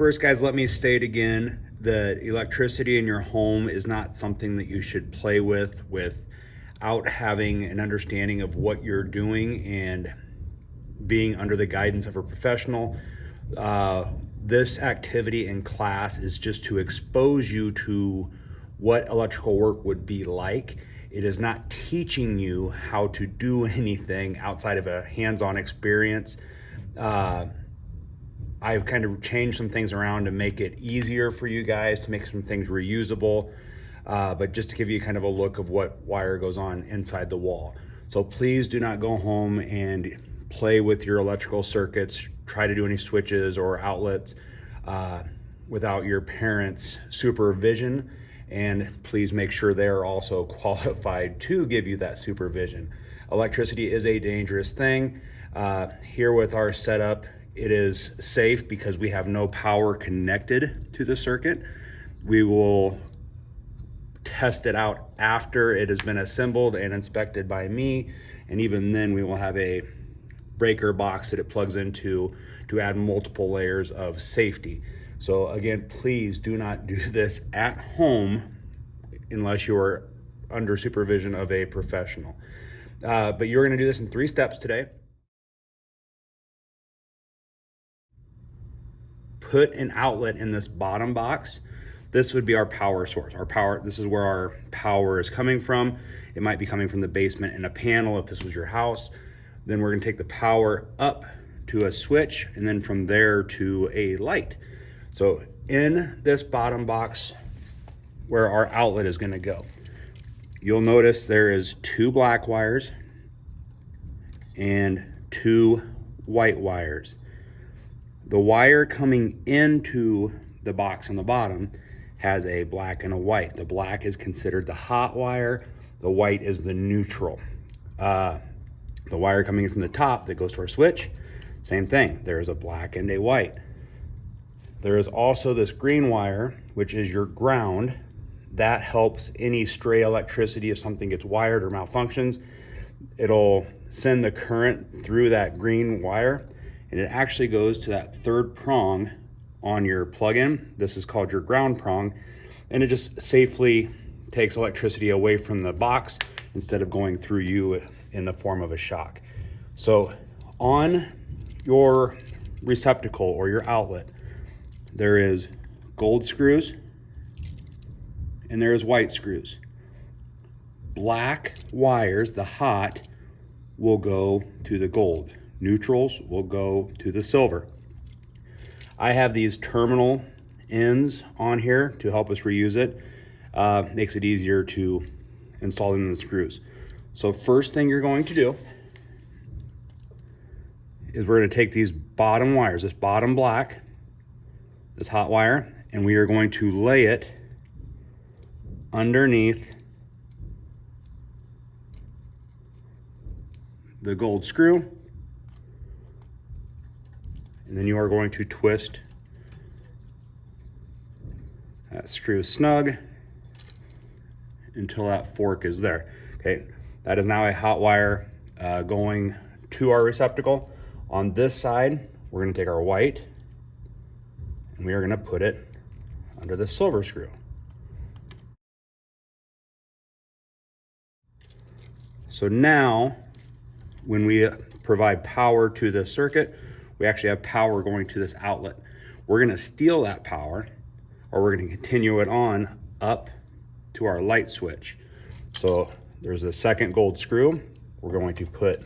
First, guys, let me state again that electricity in your home is not something that you should play with without having an understanding of what you're doing and being under the guidance of a professional. This activity in class is just to expose you to what electrical work would be like. It is not teaching you how to do anything outside of a hands-on experience. I've kind of changed some things around to make it easier for you guys, to make some things reusable, but just to give you kind of a look of what wire goes on inside the wall. So please do not go home and play with your electrical circuits, try to do any switches or outlets without your parents' supervision, and please make sure they're also qualified to give you that supervision. Electricity is a dangerous thing. Here with our setup, it is safe because we have no power connected to the circuit. We will test it out after it has been assembled and inspected by me, and even then we will have a breaker box that it plugs into to add multiple layers of safety. So again, please do not do this at home unless you are under supervision of a professional. But you're going to do this in 3 steps today. Put an outlet in this bottom box. This would be our power source. This is where our power is coming from. It might be coming from the basement in a panel if this was your house. Then we're gonna take the power up to a switch and then from there to a light. So in this bottom box where our outlet is gonna go, you'll notice there is 2 black wires and 2 white wires. The wire coming into the box on the bottom has a black and a white. The black is considered the hot wire. The white is the neutral. The wire coming in from the top that goes to our switch, same thing. There is a black and a white. There is also this green wire, which is your ground. That helps any stray electricity if something gets wired or malfunctions. It'll send the current through that green wire, and it actually goes to that 3rd prong on your plug-in. This is called your ground prong, and it just safely takes electricity away from the box instead of going through you in the form of a shock. So on your receptacle or your outlet, there is gold screws and there is white screws. Black wires, the hot, will go to the gold. Neutrals will go to the silver. I have these terminal ends on here to help us reuse it. Makes it easier to install in the screws. So first thing you're going to do is we're going to take these bottom wires, this bottom black, this hot wire, and we are going to lay it underneath the gold screw. And then you are going to twist that screw snug until that fork is there. Okay, that is now a hot wire going to our receptacle. On this side, we're gonna take our white and we are gonna put it under the silver screw. So now, when we provide power to the circuit, we actually have power going to this outlet. We're gonna steal that power, or we're gonna continue it on up to our light switch. So there's a second gold screw. We're going to put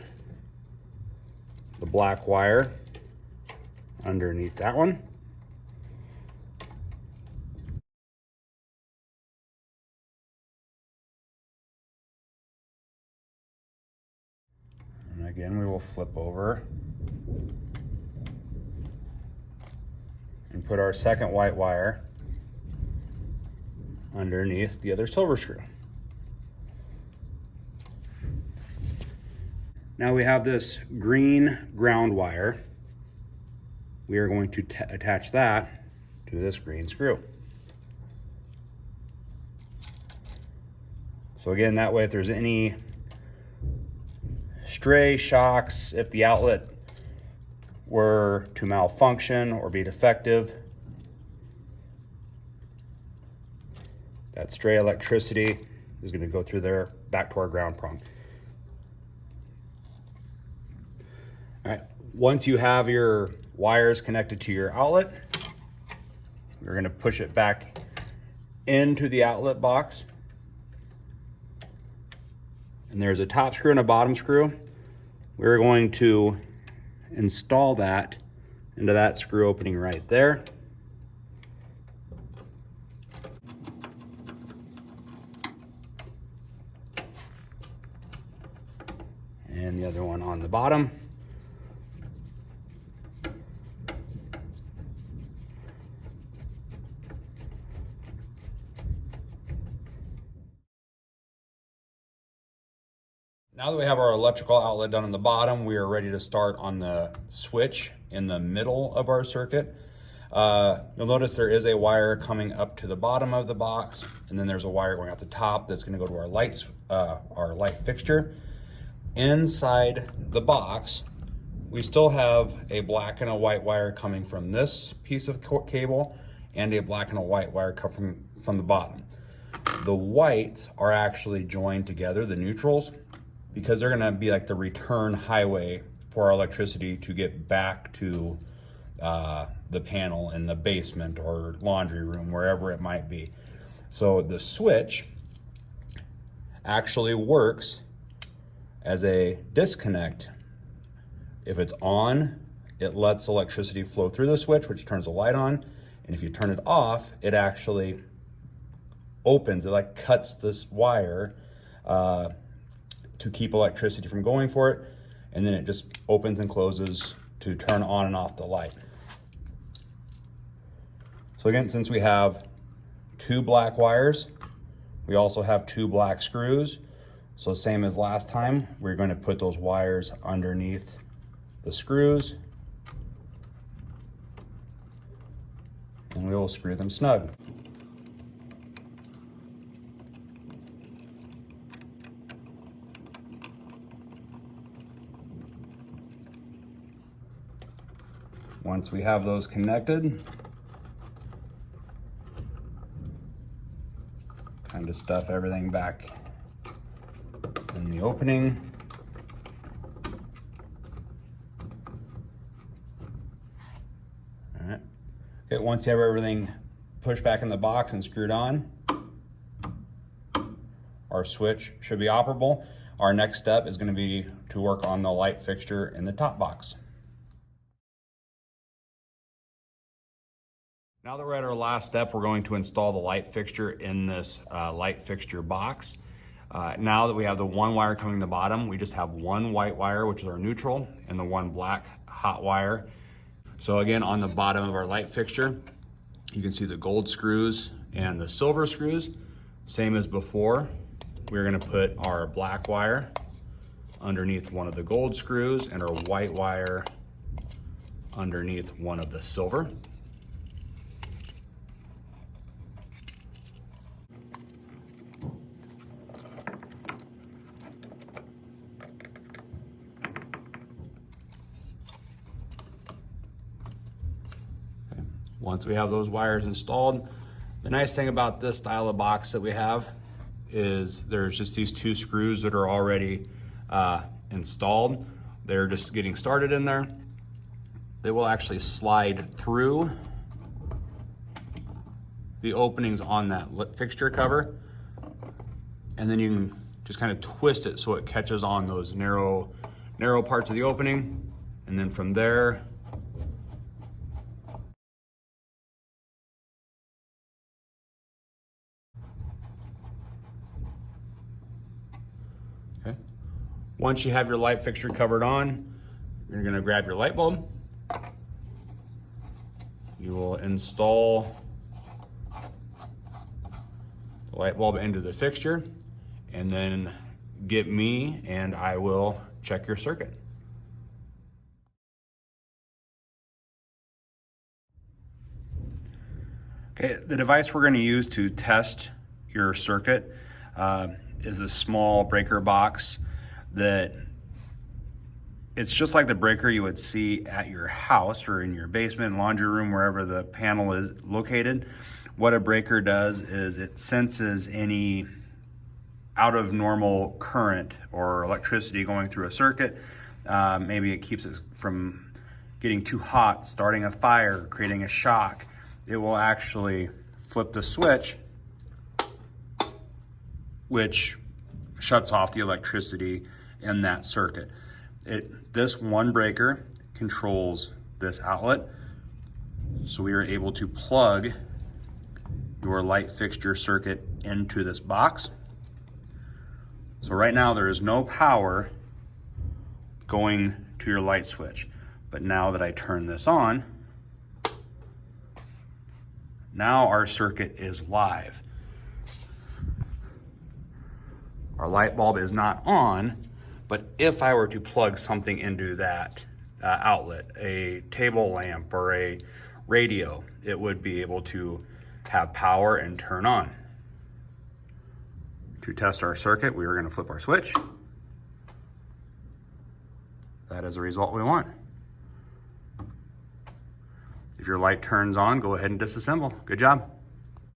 the black wire underneath that one. And again, we will flip over and put our second white wire underneath the other silver screw. Now we have this green ground wire. We are going to attach that to this green screw. So again, that way if there's any stray shocks, if the outlet were to malfunction or be defective, That stray electricity is going to go through there back to our ground prong. All right, once you have your wires connected to your outlet, you're going to push it back into the outlet box. And there's a top screw and a bottom screw. We're going to install that into that screw opening right there. And the other one on the bottom. Now that we have our electrical outlet done on the bottom, we are ready to start on the switch in the middle of our circuit. You'll notice there is a wire coming up to the bottom of the box, and then there's a wire going out the top that's going to go to our light fixture. Inside the box, we still have a black and a white wire coming from this piece of cable and a black and a white wire coming from the bottom. The whites are actually joined together, the neutrals, because they're gonna be like the return highway for our electricity to get back to the panel in the basement or laundry room, wherever it might be. So the switch actually works as a disconnect. If it's on, it lets electricity flow through the switch, which turns the light on. And if you turn it off, it actually opens, it like cuts this wire to keep electricity from going for it. And then it just opens and closes to turn on and off the light. So again, since we have two black wires, we also have two black screws. So same as last time, we're going to put those wires underneath the screws and we will screw them snug. Once we have those connected, kind of stuff everything back in the opening. All right. Okay, once you have everything pushed back in the box and screwed on, our switch should be operable. Our next step is going to be to work on the light fixture in the top box. Now that we're at our last step, we're going to install the light fixture in this light fixture box. Now that we have the one wire coming to the bottom, we just have one white wire, which is our neutral, and the one black hot wire. So again, on the bottom of our light fixture, you can see the gold screws and the silver screws. Same as before, we're gonna put our black wire underneath one of the gold screws and our white wire underneath one of the silver. Once we have those wires installed, the nice thing about this style of box that we have is there's just these two screws that are already installed. They're just getting started in there. They will actually slide through the openings on that lit fixture cover, and then you can just kind of twist it so it catches on those narrow parts of the opening, and then from there, okay. Once you have your light fixture covered on, you're gonna grab your light bulb. You will install the light bulb into the fixture and then get me and I will check your circuit. Okay, the device we're going to use to test your circuit is a small breaker box that It's just like the breaker you would see at your house or in your basement, laundry room, wherever the panel is located. What a breaker does is it senses any out of normal current or electricity going through a circuit. Maybe it keeps it from getting too hot, starting a fire, creating a shock. It will actually flip the switch, which shuts off the electricity in that circuit. This one breaker controls this outlet, so we are able to plug your light fixture circuit into this box. So right now there is no power going to your light switch, but now that I turn this on, now our circuit is live. Our light bulb is not on, but if I were to plug something into that outlet, a table lamp or a radio, it would be able to have power and turn on. To test our circuit, we are going to flip our switch. That is the result we want. If your light turns on, go ahead and disassemble. Good job.